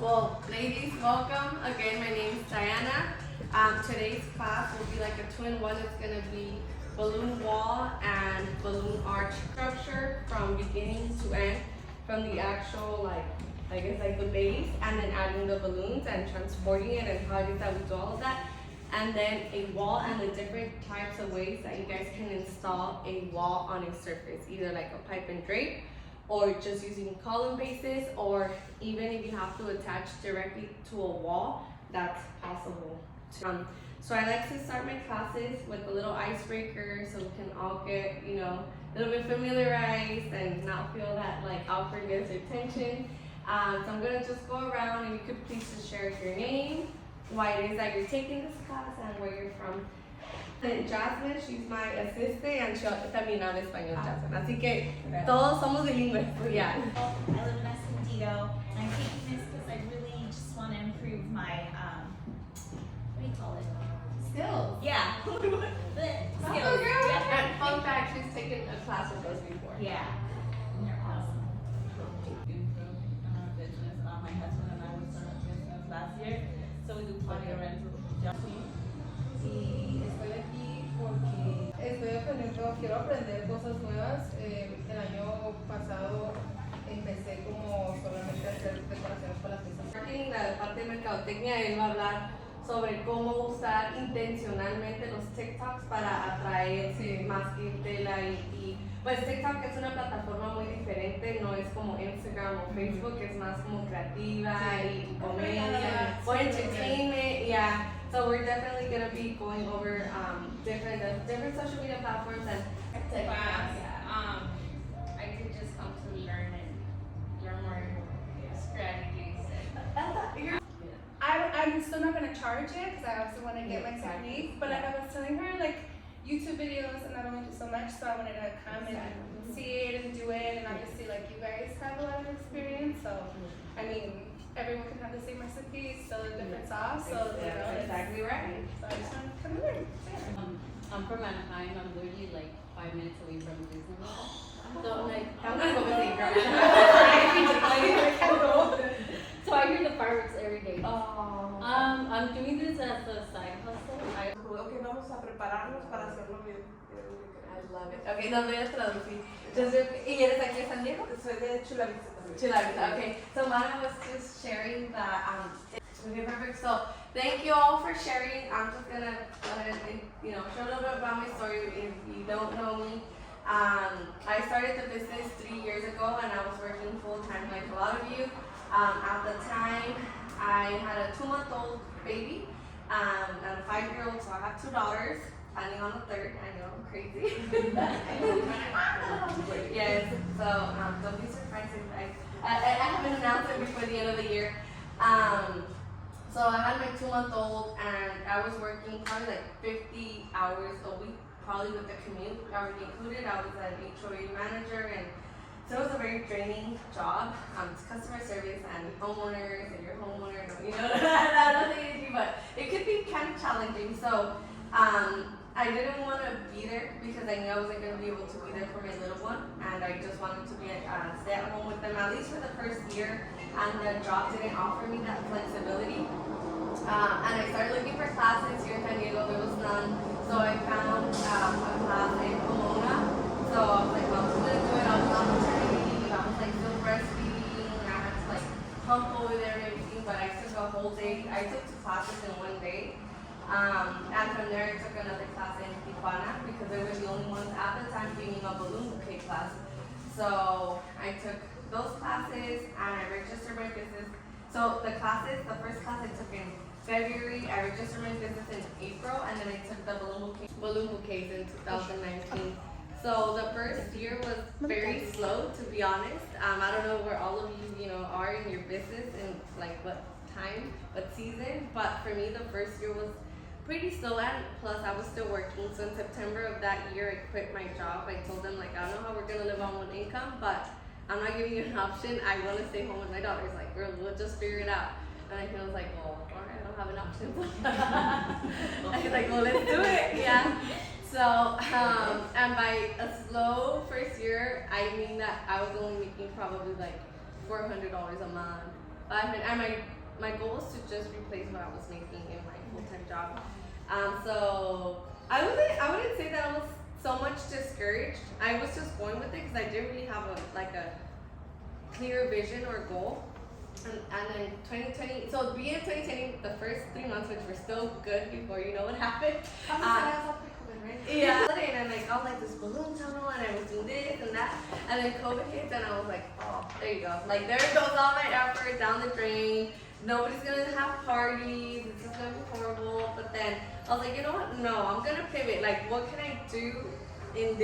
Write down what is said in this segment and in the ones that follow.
Well, ladies, welcome. Again, my name is Diana. Today's class will be like a twin one. It's going to be balloon wall and balloon arch structure from beginning to end, from the actual, like the base, and then adding the balloons and transporting it and how it is that we do all of that. And then a wall and the different types of ways that you guys can install a wall on a surface, either like a pipe and drape, or just using column bases, or even if you have to attach directly to a wall, that's possible. So I like to start my classes with a little icebreaker so we can all get, a little bit familiarized and not feel that like awkwardness or tension. So I'm gonna just go around, and you could please just share your name, why it is that you're taking this class, and where you're from. And Jasmine, she's my assistant, and she también habla español, Jasmine. Así que todos somos bilingües. So yeah. I live in Escondido, and I'm taking this because I really just want to improve my, what do you call it? Skills. Yeah. The skills. Oh, girl. Yeah. And fun fact, she's taken a class with us before. Yeah. And they're awesome. Business. My husband and I started a business last year, so we do party rentals. Y estoy aquí porque estoy aprendiendo, quiero aprender cosas nuevas. El año pasado empecé como solamente a hacer decoraciones para las fiestas. En la parte de mercadotecnia, él va a hablar sobre cómo usar intencionalmente los TikToks para atraer más clientela y pues TikTok es una plataforma muy diferente, no es como Instagram o Facebook, es más como creativa y comedia or entertainment, yeah. So we're definitely going to be going over different social media platforms and class. I could just come to learn more strategies. I'm still not gonna charge it because I also want to get my technique. But like I was telling her, like YouTube videos and I don't do so much, so I wanted to come and see it and do it. And obviously, like you guys have a lot of experience, so I mean, everyone can have the same recipe, still a different sauce. So that's exactly right. So I just want to come learn. I'm from Anaheim. I'm literally like 5 minutes away from Disney World. So I'm like, I'm going to go visit girl. So I hear the fireworks every day. Oh. I'm doing this as a side hustle. Ok, vamos a prepararnos para hacerlo bien. I love it. Okay, no voy a traducir. ¿Y eres aquí de San Diego? Soy de Chulavista también. Chulavista, okay. So Mana was just sharing that. Okay, perfect. So thank you all for sharing. I'm just gonna go ahead and show a little bit about my story if you don't know me. I started the business 3 years ago, and I was working full time like a lot of you. At the time, I had a 2-month-old baby and a 5-year-old, so I have 2 daughters. Planning on the 3rd. I know, I'm crazy. Yes, so don't be surprised if I haven't announced it before the end of the year. So I had my 2-month-old, and I was working probably like 50 hours a week, probably with the commute already included. I was an HOA manager, and so it was a very draining job. It's customer service and homeowners, and your homeowner, not easy, but it could be kind of challenging. So I didn't want to be there because I knew I wasn't going to be able to be there for my little one, and I just wanted to be stay at home with them at least for the first year. And the job didn't offer me that flexibility. And I started looking for classes here in San Diego. There was none, so I found a class in Pomona. So I was like, well, I'm just gonna do it. I was on maternity leave. I was like still breastfeeding. I had to like pump over there and everything, but I took a whole day. I took 2 classes in 1 day. And from there I took another class in Tijuana because they were the only ones at the time bringing a balloon bouquet class. So I took those classes and I registered my business. So the first class I took in February, I registered my business in April, and then I took the balloon bouquets in 2019. So the first year was very slow, to be honest. I don't know where all of you, are in your business and like what time, what season, but for me the first year was pretty slow, and plus I was still working. So in September of that year, I quit my job. I told them like, I don't know how we're gonna live on 1 income, but I'm not giving you an option. I want to stay home with my daughters. Like, girl, we'll just figure it out. And I was like, well, all right, I don't have an option. I was like, well, let's do it. Yeah. So, and by a slow first year, I mean that I was only making probably like $400 a month. And my my goal was to just replace what I was making in my full-time job. So I wouldn't say that I was so much discouraged. I was just going with it because I didn't really have a clear vision or goal. And then 2020, so being in 2020, the first 3 months, which were still good before you know what happened. Yeah. And like I was like this balloon tunnel, and I was doing this and that, and then COVID hit, and I was like, oh, there you go. Like there goes all my effort down the drain. Nobody's gonna have parties. This is gonna be horrible. But then I was like, you know what? No, I'm gonna pivot. Like, what can I do during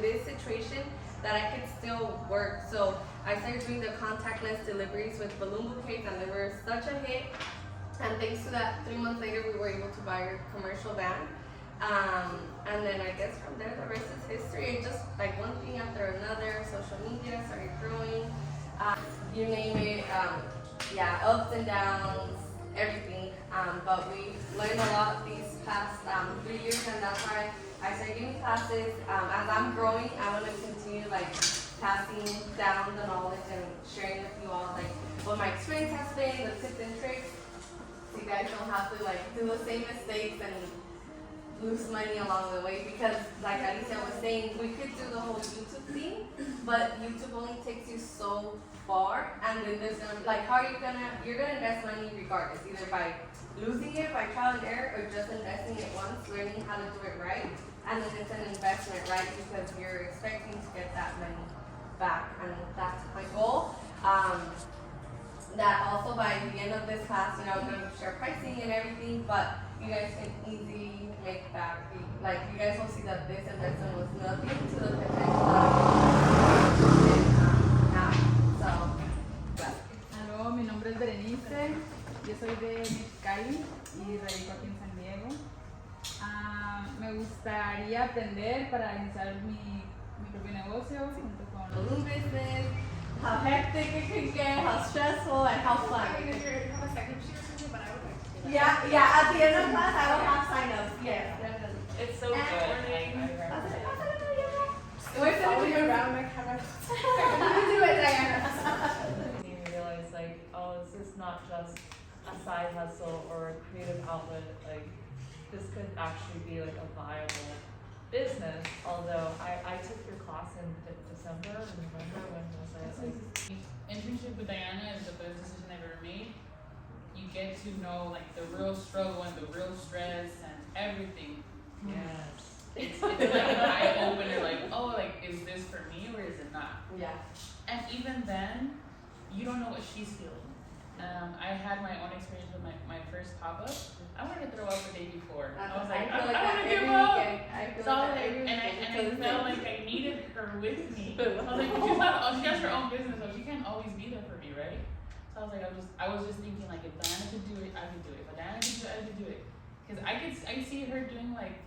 this situation that I could still work? So I started doing the contactless deliveries with balloon bouquets, and they were such a hit. And thanks to that, 3 months later, we were able to buy a commercial van. And then I guess from there, the rest is history. It just like one thing after another, social media started growing, you name it, yeah, ups and downs, everything. But we learned a lot these past 3 years, and that's why I started giving classes. As I'm growing, I want to continue like passing down the knowledge and sharing with you all like what my experience has been, the tips and tricks, so you guys don't have to like do the same mistakes and lose money along the way, because like Alicia was saying, we could do the whole YouTube thing, but YouTube only takes you so far, and then there's gonna like, how are you're gonna invest money regardless, either by losing it by trial and error, or just investing it once, learning how to do it right, and then it's an investment, right, because you're expecting to get that money back, and that's my goal. That also by the end of this class, you know, I'm gonna share pricing and everything, but you guys can easily make back. Like, you guys will see that this investment was nothing to the potential that so, well. Aló, mi nombre es Berenice, yo soy de Mexicali y radico aquí en San Diego. Me gustaría aprender para iniciar mi propio negocio junto con Balloon business, how hectic it can get, how stressful, and how fun. I mean, if you have a second shoot or something, but I would like to. Yeah, at the end of class, I will have sign-ups. Yes, definitely. It's so good. Where's the Following around my camera. You do it, Diana. You realize like, oh, this is not just a side hustle or a creative outlet. Like, this could actually be like a viable business. Although I took your class in December or November, when was I? Internship with Diana is the best decision I've ever made. You get to know like the real struggle and the real stress and everything. Yes. It's like an eye opener, like, oh, like, is this for me or is it not? Yeah. And even then, you don't know what she's feeling. I had my own experience with my first pop-up. I wanted to throw up the day before. I was like, I want to give up. So I was like, and I felt like I needed her with me. I was like, she has her own business, so she can't always be there for me, right? So I was like, I was just thinking like, if Diana could do it, I could do it. If Diana could do it, I could do it. Because I could see her doing like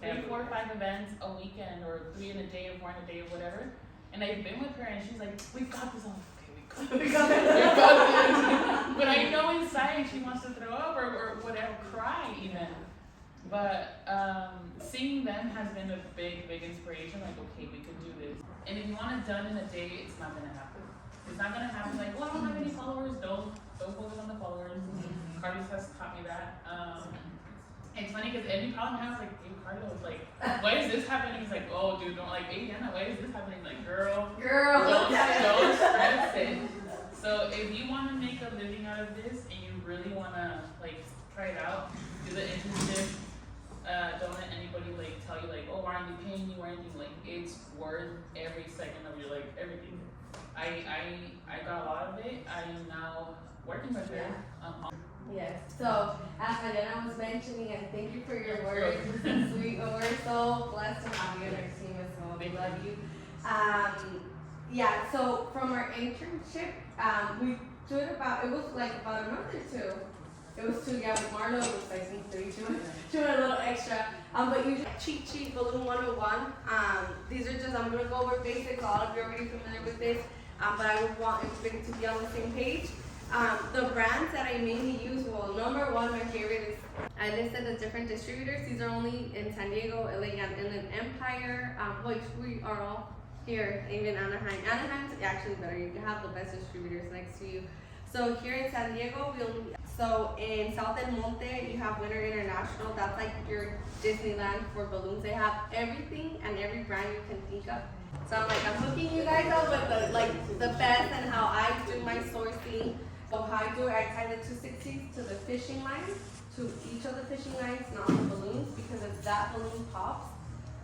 3, 4, 5 events a weekend, or 3 in a day, or 4 in a day, or whatever. And I've been with her, and she's like, "We got this." I'm like, "Okay, we got this." But I know inside she wants to throw up or whatever, cry even. But seeing them has been a big inspiration. Like, okay, we can do this. And if you want it done in a day, it's not gonna happen. It's not gonna happen. Like, well, I don't have any followers. Don't focus on the followers. Carlos has taught me that. It's funny because every problem I was like, hey, Carlos, like, why is this happening? He's like, oh, dude, don't, like, hey, Anna, why is this happening? Like, girl, don't stress it. So if you want to make a living out of this and you really want to, like, try it out, do the internship, don't let anybody, like, tell you, like, oh, why aren't you paying me or anything. Like, it's worth every second of your, like, everything. I got a lot of it. I am now working with her. Yes. So, as Mariana was mentioning, and thank you for your words. This is sweet. But we're so blessed to have you on our team as well. We love you. Yeah. So from our internship, we do it about a month or 2. It was 2. Yeah, with Marlo, it was like 3. She went a little extra. But usually cheat sheet balloon 101. These are just, I'm gonna go over basics. A lot of you are already familiar with this. But I would want everybody to be on the same page. The brands that I mainly use, well, number 1, my favorite is, I listed the different distributors. These are only in San Diego, LA, and in Empire, which we are all here, even Anaheim. Anaheim's actually better. You can have the best distributors next to you. So here in San Diego, so in South El Monte, you have Winter International. That's like your Disneyland for balloons. They have everything and every brand you can think of. So I'm hooking you guys up with the best and how I do my sourcing. So how I do it, I tie the 260s to the fishing lines, to each of the fishing lines, not the balloons, because if that balloon pops,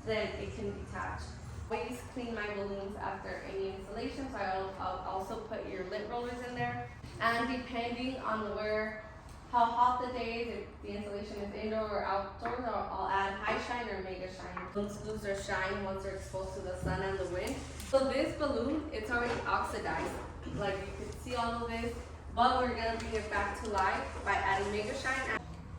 then it can detach. I always clean my balloons after any installation, so I'll also put your lint rollers in there. And depending on how hot the day is, if the installation is indoor or outdoors, I'll add high shine or mega shine. Balloons lose their shine once they're exposed to the sun and the wind. So this balloon, it's already oxidized. Like you can see all of this, but we're gonna bring it back to life by adding mega shine.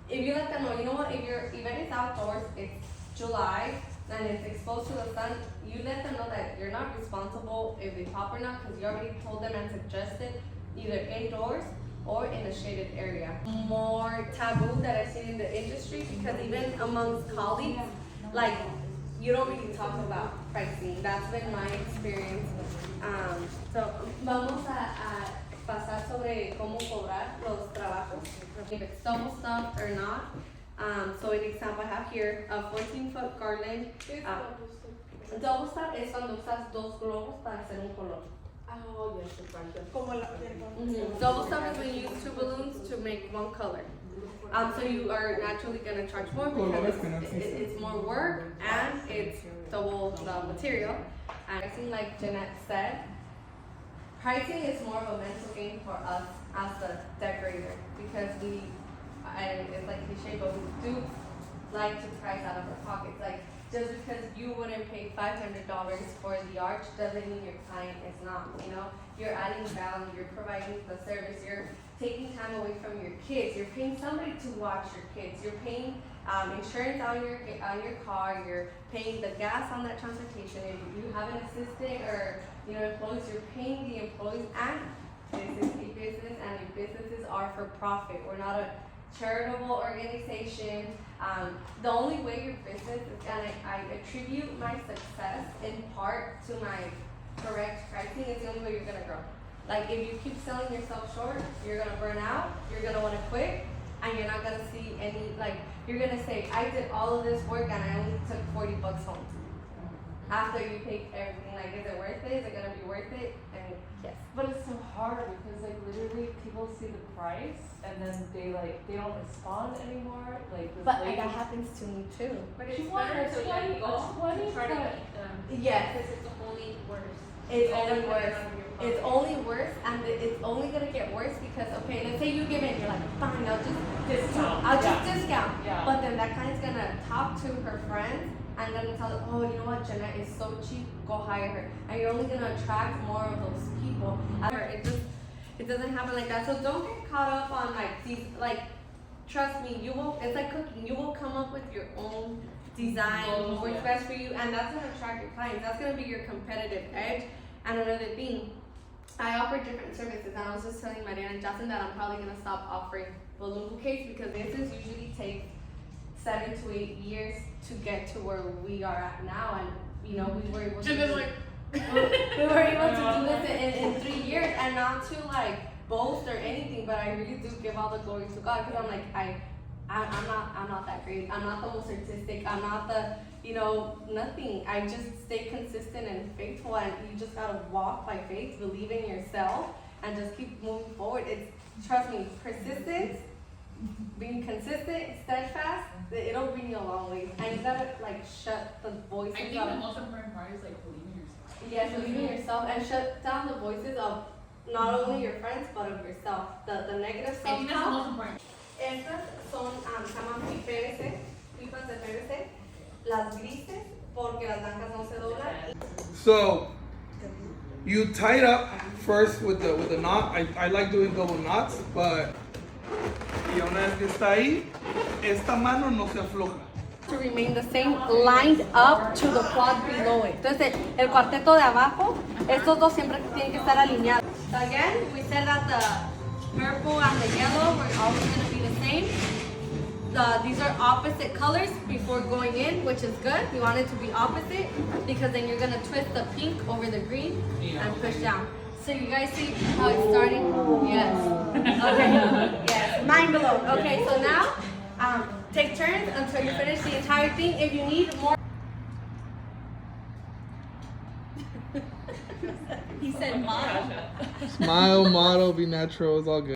If you let them know, you know what, if your event is outdoors, it's July, and it's exposed to the sun, you let them know that you're not responsible if they pop or not, because you already told them and suggested either indoors or in a shaded area. More taboo that I've seen in the industry, because even amongst colleagues, like you don't really talk about pricing. That's been my experience. So vamos a pasar sobre cómo cobrar los trabajos, if it's double stuffed or not. So an example I have here, a 14-foot garland. Double stuff es cuando usas dos globos para hacer un color. Oh, yes, Double stuff is when you use two balloons to make one color. So you are naturally going to charge more because it's more work and it's double the material. And I think like Jeanette said, pricing is more of a mental game for us as the decorator, because it's like cliche, but we do like to price out of our pockets. Like, just because you wouldn't pay $500 for the arch doesn't mean your client is not, you know? You're adding value, you're providing the service, you're taking time away from your kids, you're paying somebody to watch your kids, you're paying insurance on your car, you're paying the gas on that transportation. If you have an assistant or employees, you're paying the employees, and this is a business, and the businesses are for profit. We're not a charitable organization. The only way your business is, and I attribute my success in part to my correct pricing, is the only way you're gonna grow. Like, if you keep selling yourself short, you're gonna burn out, you're gonna wanna quit, and you're not gonna see any, like, you're gonna say, I did all of this work and I only took $40 home. After you pay everything, like, is it worth it? Is it gonna be worth it? And yes. But it's so hard because like literally people see the price and then they don't respond anymore. But that happens to me too. But it's better to let it go to try to keep them. Yes. Because it's only worse. It's only worse. It's only worse, and it's only gonna get worse because, okay, let's say you give in, you're like, fine, I'll just discount. Yeah. But then that client's gonna talk to her friends and gonna tell them, oh, you know what, Jeanette is so cheap, go hire her. And you're only gonna attract more of those people. It doesn't happen like that. So don't get caught up on like these, like, trust me, you will, it's like cooking, you will come up with your own design, what works best for you, and that's gonna attract your clients. That's gonna be your competitive edge. And another thing, I offer different services, and I was just telling Mariana and Justin that I'm probably gonna stop offering balloon bouquets because business usually takes 7 to 8 years to get to where we are at now, and we were able to do this in 3 years, and not to like boast or anything, but I really do give all the glory to God, because I'm like I'm not that great. I'm not the most artistic. I'm not the nothing. I just stay consistent and faithful, and you just gotta walk by faith, believe in yourself, and just keep moving forward. Trust me, persistence, being consistent, steadfast, it'll bring you a long way. And you gotta like shut the voices. I think the most important part is like believing in yourself. Yes, believe in yourself, and shut down the voices of not only your friends but of yourself. The negative I think that's the most self-talk. important. Estas son, se llaman PVC, pipas de PVC, las grises, porque las blancas no se doblan. So you tie it up first with the knot. I like doing double knots, but y una vez que está ahí, esta mano no se afloja. To remain the same, lined up to the quad below it. Entonces, el cuarteto de abajo, estos dos siempre tienen que estar alineados. Again, we said that the purple and the yellow were always going to be the same. These are opposite colors before going in, which is good. We want it to be opposite because then you're going to twist the pink over the green and push down. So you guys see how it's starting? Yes. Okay. Yes. Mind blown. Okay, so now take turns until you finish the entire thing. If you need more. He said model. Smile, model, be natural, it's all good.